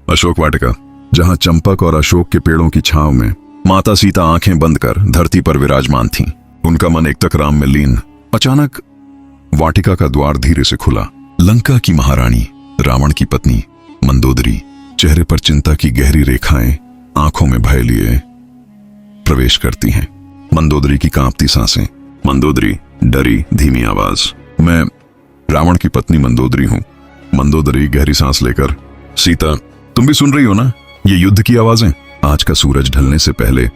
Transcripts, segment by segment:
अशोक वाटिका, जहां चंपक और अशोक के पेड़ों की छांव में माता सीता आंखें बंद कर धरती पर विराजमान थीं। उनका मन एकटक राम में लीन। अचानक वाटिका का द्वार धीरे से खुला। लंका की महारानी, रावण की पत्नी मंदोदरी, चेहरे पर चिंता की गहरी रेखाएं, आंखों में भय लिए प्रवेश करती हैं। मंदोदरी की कांपती सांसें। मंदोदरी, डरी धीमी आवाज, मैं रावण की पत्नी मंदोदरी हूं। मंदोदरी गहरी सांस लेकर, सीता, तुम भी सुन रही हो ना ये युद्ध की आवाजें? आज का सूरज ढलने से पहले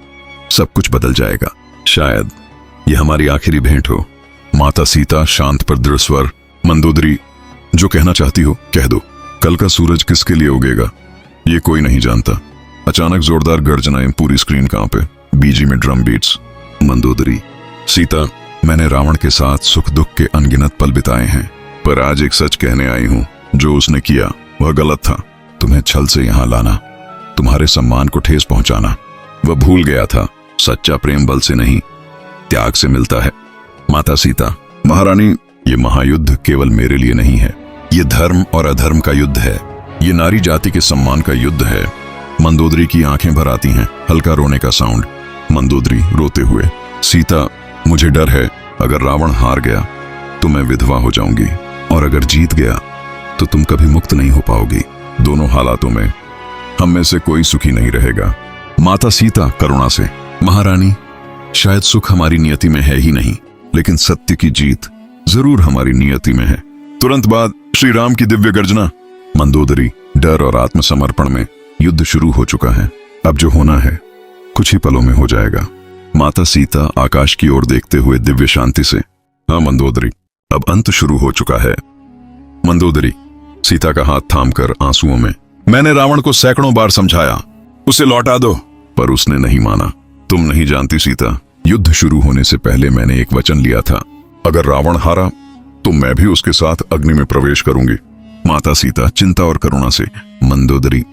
सब कुछ बदल जाएगा। शायद ये हमारी आखिरी भेंट हो। माता सीता शांत पर दृढ़ स्वर, मंदोदरी, जो कहना चाहती हो कह दो। कल का सूरज किसके लिए उगेगा ये कोई नहीं जानता। अचानक जोरदार गर्जनाएं, पूरी स्क्रीन कांपे, बीजी में ड्रम बीट्स। मंदोदरी, सीता, मैंने रावण के साथ सुख दुख के अनगिनत पल बिताए हैं, पर आज एक सच कहने आई हूं। जो उसने किया वह गलत था। तुम्हें छल से यहां लाना, तुम्हारे सम्मान को ठेस पहुंचाना, वह भूल गया था। सच्चा प्रेम बल से नहीं, त्याग से मिलता है। माता सीता, महारानी, ये महायुद्ध केवल मेरे लिए नहीं है। ये धर्म और अधर्म का युद्ध है। ये नारी जाति के सम्मान का युद्ध है। मंदोदरी की आंखें भर आती हैं, हल्का रोने का साउंड। मंदोदरी रोते हुए, सीता, मुझे डर है अगर रावण हार गया तो मैं विधवा हो जाऊंगी, और अगर जीत गया तो तुम कभी मुक्त नहीं हो पाओगी। दोनों हालातों में हम में से कोई सुखी नहीं रहेगा। माता सीता करुणा से, महारानी, शायद सुख हमारी नियति में है ही नहीं, लेकिन सत्य की जीत जरूर हमारी नियति में है। तुरंत बाद श्री राम की दिव्य गर्जना। मंदोदरी, डर और आत्मसमर्पण में युद्ध शुरू हो चुका है। अब जो होना है कुछ ही पलों में हो जाएगा। माता सीता आकाश की ओर देखते हुए दिव्य शांति से, हाँ मंदोदरी, अब अंत शुरू हो चुका है। मंदोदरी, सीता का हाथ थामकर आंसुओं में, मैंने रावण को सैकड़ों बार समझाया, उसे लौटा दो, पर उसने नहीं माना। तुम नहीं जानती सीता, युद्ध शुरू होने से पहले मैंने एक वचन लिया था, अगर रावण हारा तो मैं भी उसके साथ अग्नि में प्रवेश करूंगी। माता सीता चिंता और करुणा से, मंदोदरी,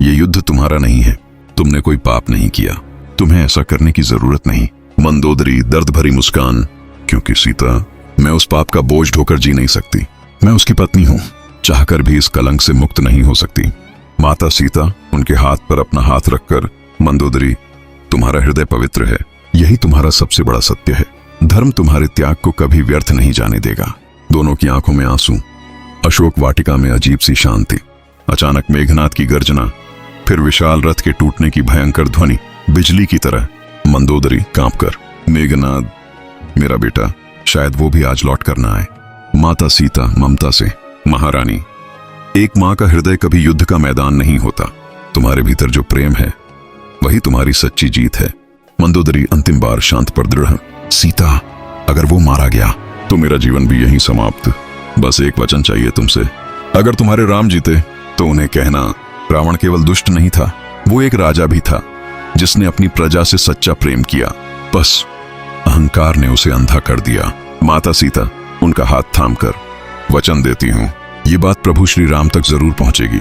ये युद्ध तुम्हारा नहीं है। तुमने कोई पाप नहीं किया, तुम्हें ऐसा करने की जरूरत नहीं। मंदोदरी दर्द भरी मुस्कान, क्योंकि सीता, मैं उस पाप का बोझ ढोकर जी नहीं सकती। मैं उसकी पत्नी हूं, चाहकर भी इस कलंक से मुक्त नहीं हो सकती। माता सीता उनके हाथ पर अपना हाथ रखकर, मंदोदरी, तुम्हारा हृदय पवित्र है, यही तुम्हारा सबसे बड़ा सत्य है। धर्म तुम्हारे त्याग को कभी व्यर्थ नहीं जाने देगा। दोनों की आंखों में आंसू। अशोक वाटिका में अजीब सी शांति। अचानक मेघनाद की गर्जना, फिर विशाल रथ के टूटने की भयंकर ध्वनि, बिजली की तरह। मंदोदरी कांपकर, मेघनाद, मेरा बेटा, शायद वो भी आज लौट कर ना आए। माता सीता ममता से, महारानी, एक मां का हृदय कभी युद्ध का मैदान नहीं होता। तुम्हारे भीतर जो प्रेम है वही तुम्हारी सच्ची जीत है। मंदोदरी अंतिम बार शांत पर दृढ़, सीता, अगर वो मारा गया तो मेरा जीवन भी यहीं समाप्त। बस एक वचन चाहिए तुमसे, अगर तुम्हारे राम जीते तो उन्हें कहना, रावण केवल दुष्ट नहीं था, वो एक राजा भी था जिसने अपनी प्रजा से सच्चा प्रेम किया। बस अहंकार ने उसे अंधा कर दिया। माता सीता उनका हाथ थामकर, वचन देती हूं ये बात प्रभु श्री राम तक जरूर पहुंचेगी।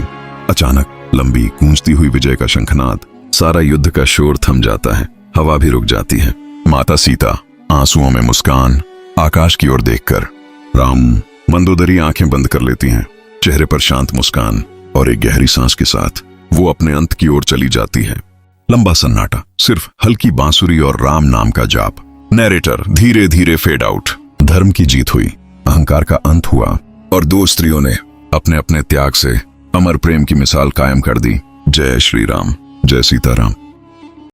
अचानक लंबी गूंजती हुई विजय का शंखनाद, सारा युद्ध का शोर थम जाता है, हवा भी रुक जाती है। माता सीता आंसुओं में मुस्कान, आकाश की ओर देखकर, राम। मंदोदरी आंखें बंद कर लेती हैं, चेहरे पर शांत मुस्कान, और एक गहरी सांस के साथ वो अपने अंत की ओर चली जाती है। लंबा सन्नाटा, सिर्फ हल्की बांसुरी और राम नाम का जाप। नैरेटर धीरे धीरे फेड आउट। धर्म की जीत हुई, अहंकार का अंत हुआ, और दो स्त्रियों ने अपने अपने त्याग से अमर प्रेम की मिसाल कायम कर दी। जय श्री राम, जय सीताराम।